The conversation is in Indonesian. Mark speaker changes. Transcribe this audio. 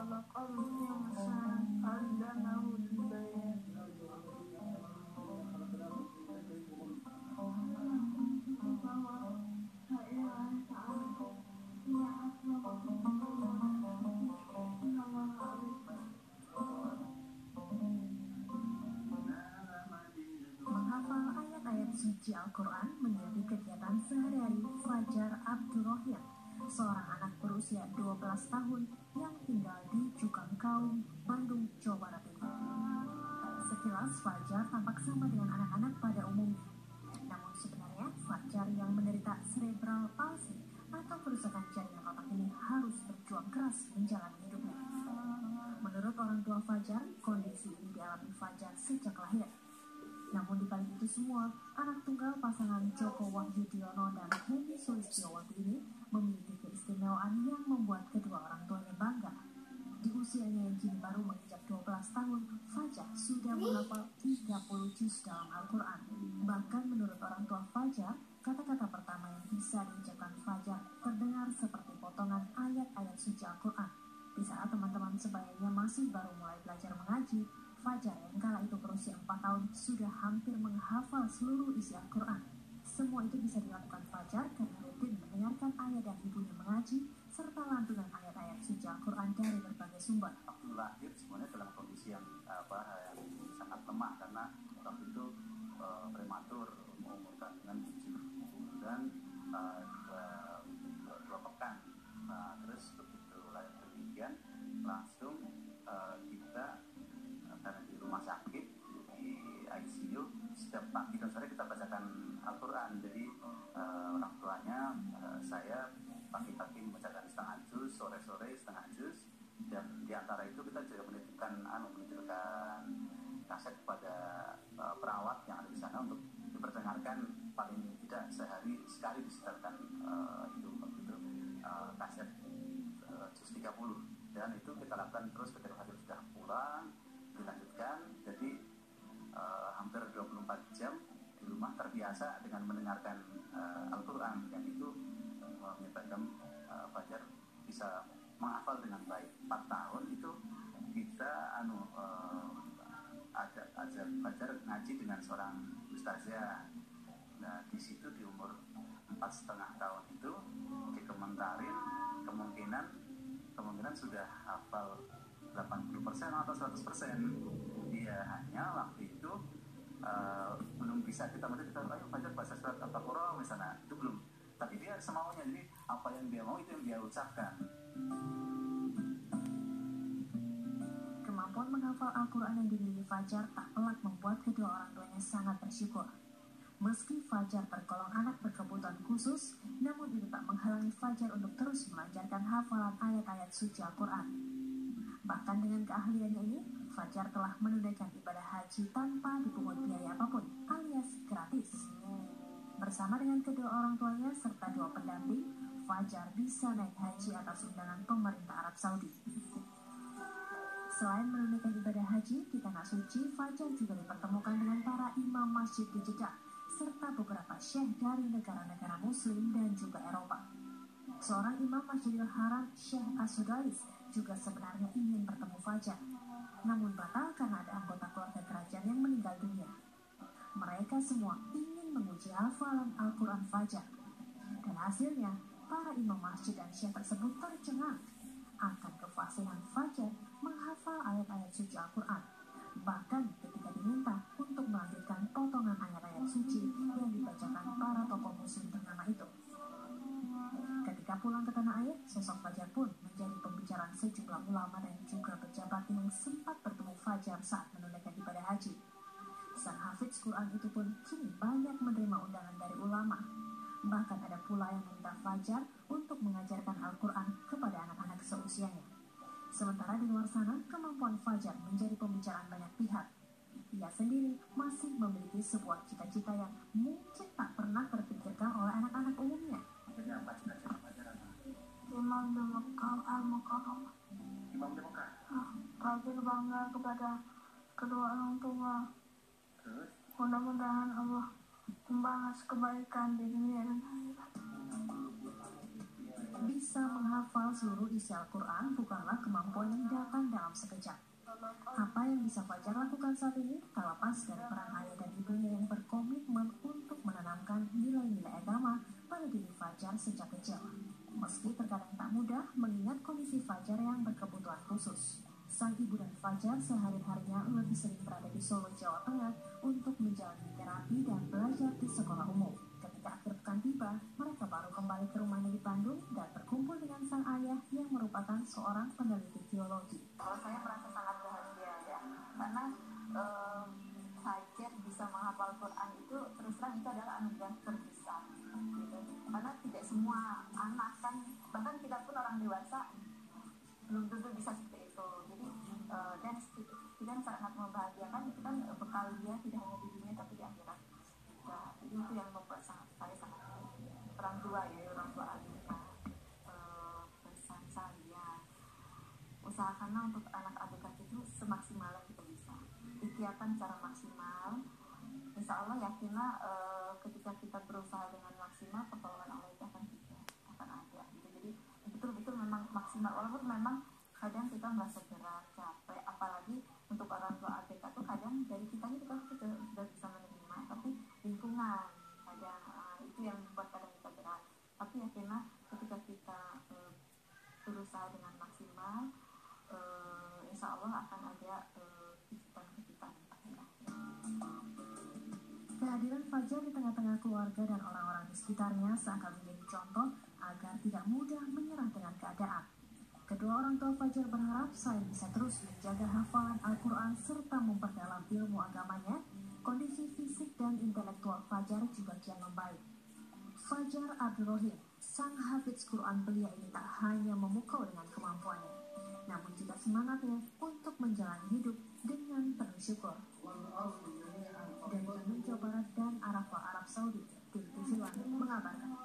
Speaker 1: Menghafal ayat-ayat suci Al-Quran menjadi kegiatan sehari-hari Fajar Abdurrahim, seorang anak berusia 12 tahun yang tinggal di Jukangkaung, Bandung, Jawa Barat ini. Sekilas Fajar tampak sama dengan anak-anak pada umumnya. Namun sebenarnya Fajar yang menderita cerebral palsy atau kerusakan jaringan otak ini harus berjuang keras menjalani hidupnya. Menurut orang tua Fajar, kondisi ini dialami Fajar sejak lahir. Namun di balik itu semua, anak tunggal pasangan Joko Wahyudiono dan Hendy Sulistyowati ini memiliki keistimewaan yang membuat kedua orang tuanya bangga. Di usianya yang kini baru menginjak 12 tahun, Fajar sudah menghafal 30 juz dalam Al-Quran. Bahkan menurut orang tua Fajar, kata-kata pertama yang bisa diucapkan Fajar terdengar seperti potongan ayat-ayat suci Al-Quran. Di saat teman-teman sebayanya masih baru mulai belajar mengaji, Fajar yang kala itu berusia 4 tahun sudah hampir menghafal seluruh isi Al-Quran. Semua itu bisa dilakukan Fajar karena rutin mendengarkan ayah dan ibunya mengaji serta lantunan ayat-ayat suci Al-Quran dari berbagai sumber.
Speaker 2: Waktu lahir sebenarnya dalam kondisi yang sangat lemah karena waktu itu prematur, umur kandungan 7 bulan 2 pekan. Terus begitu lahir demikian langsung kita karena di rumah sakit di ICU setiap pagi dan sore kita bacakan Al-Quran. Jadi orang tuanya saya pagi-pagi membacakan setengah juz, sore-sore setengah juz, dan di antara itu kita juga menitipkan kaset kepada perawat yang ada di sana untuk diperdengarkan paling tidak sehari sekali disetelkan kaset juz 30, dan itu kita lakukan terus ketika hasil sudah pulang dilanjutkan. Jadi hampir 24 jam di rumah terbiasa dengan mendengarkan Al-Quran, yang itu menyebabkan Fajar bisa menghafal dengan baik. 4 tahun itu kita ajar Fajar ngaji dengan seorang ustazah. Nah di situ di umur 4,5 tahun itu dikomentarin kemungkinan sudah hafal 80% atau 100%. Dia hanya waktu itu belum bisa kita ayo Fajar baca surat Al-Baqarah misalnya, itu belum. Tapi dia semaunya, jadi apa yang dia mau itu yang dia ucapkan.
Speaker 1: Kemampuan menghafal Al-Quran yang dimiliki Fajar tak pelak membuat kedua orang tuanya sangat bersyukur. Meski Fajar tergolong anak berkebutuhan khusus, namun itu tak menghalangi Fajar untuk terus melancarkan hafalan ayat-ayat suci Al-Quran. Bahkan dengan keahliannya ini, Fajar telah menunaikan ibadah haji tanpa dipungut biaya apapun, alias gratis. Bersama dengan kedua orang tuanya serta 2 pendamping, Fajar bisa naik haji atas undangan pemerintah Arab Saudi. Selain menunaikan ibadah haji di Tanah Suci, Fajar juga dipertemukan dengan para imam masjid di Jeddah, serta beberapa syekh dari negara-negara Muslim dan juga Eropa. Seorang imam Masjidil Haram, Syekh As-Sudais, juga sebenarnya ingin bertemu Fajar, namun batal karena ada anggota keluarga kerajaan yang meninggal dunia. Mereka semua ingin menguji hafalan Al-Quran Fajar, dan hasilnya para imam masjid dan syekh tersebut tercengang akan kefasihan Fajar menghafal ayat-ayat suci Al-Quran. Bahkan ketika diminta untuk melanjutkan potongan ayat-ayat suci yang dibacakan para tokoh muslim ternama itu. Ketika pulang ke tanah air, sosok Fajar pun menjadi pembicaraan sejumlah ulama dan juga pejabat yang sempat bertemu Fajar saat menunaikan ibadah haji. Sang hafiz Quran itu pun kini banyak menerima undangan dari ulama. Bahkan ada pula yang meminta Fajar untuk mengajarkan Al-Quran kepada anak-anak seusianya. Sementara di luar sana, kemampuan Fajar menjadi pembicaraan banyak pihak. Ia sendiri masih memiliki sebuah cita-cita yang mungkin tak pernah terpikirkan oleh anak-anak umumnya.
Speaker 3: Imam di Mekah, Al-Mukarramah.
Speaker 2: Imam di Mekah.
Speaker 3: Fajar bangga kepada kedua orang tua.
Speaker 2: Terus?
Speaker 3: Mudah-mudahan Allah membalas kebaikan di dunia dan akhirat.
Speaker 1: Bisa menghafal seluruh isi Al-Quran bukanlah kemampuan yang datang dalam sekejap. Apa yang bisa Fajar lakukan saat ini tak lepas dari peran ayah dan ibunya yang berkomitmen untuk menanamkan nilai-nilai agama pada diri Fajar sejak kecil. Meski terkadang tak mudah mengingat kondisi Fajar yang berkebutuhan khusus. Sang ibu dan Fajar sehari-harinya lebih sering berada di Solo, Jawa Tengah untuk menjalani terapi dan belajar di sekolah umum. Ketika akhir pekan tiba, mereka baru kembali ke rumahnya di Bandung dan berkumpul dengan sang ayah yang merupakan seorang peneliti teologi.
Speaker 3: Kalau saya merasa sangat bahagia ya, karena Fajar bisa menghafal Quran itu terus terang itu adalah anugerah terbesar gitu. Karena tidak semua anak kan, bahkan kita pun orang dewasa belum tentu bisa seperti itu. Jadi dan kita sangat membahagiakan, itu kan bekal dia tidak hanya di dunia tapi di akhirat. Nah, itu yang membuat saya sangat orang tua Alika pesan saya, usahakanlah untuk anak adik itu semaksimal yang kita bisa, ikhtiarkan secara maksimal. Insya Allah yakinlah ketika kita berusaha dengan maksimal, pertolongan Allah itu akan ada gitu. Jadi betul-betul memang maksimal, walaupun memang kadang kita merasa berat, capek, apalagi untuk orang tua ABK tuh kadang dari kitanya kita sudah bisa menerima, tapi lingkungan kadang itu yang membuat kadang kita berat. Tapi yakinlah ketika kita berusaha dengan maksimal, insya Allah akan ada kejutan-kejutan.
Speaker 1: Kehadiran Fajar di tengah-tengah keluarga dan orang-orang di sekitarnya seakan menjadi contoh agar tidak mudah menyerah dengan keadaan. Kedua orang tua Fajar berharap selain bisa terus menjaga hafalan Al-Quran serta memperdalam ilmu agamanya, kondisi fisik dan intelektual Fajar juga kian membaik. Fajar Abdurrahim, sang hafidz Quran belia ini tak hanya memukau dengan kemampuannya, namun juga semangatnya untuk menjalani hidup dengan penuh syukur. Dari Bandung, Jawa Barat dan Arafah, Arab Saudi, Tim TV One mengabarkan.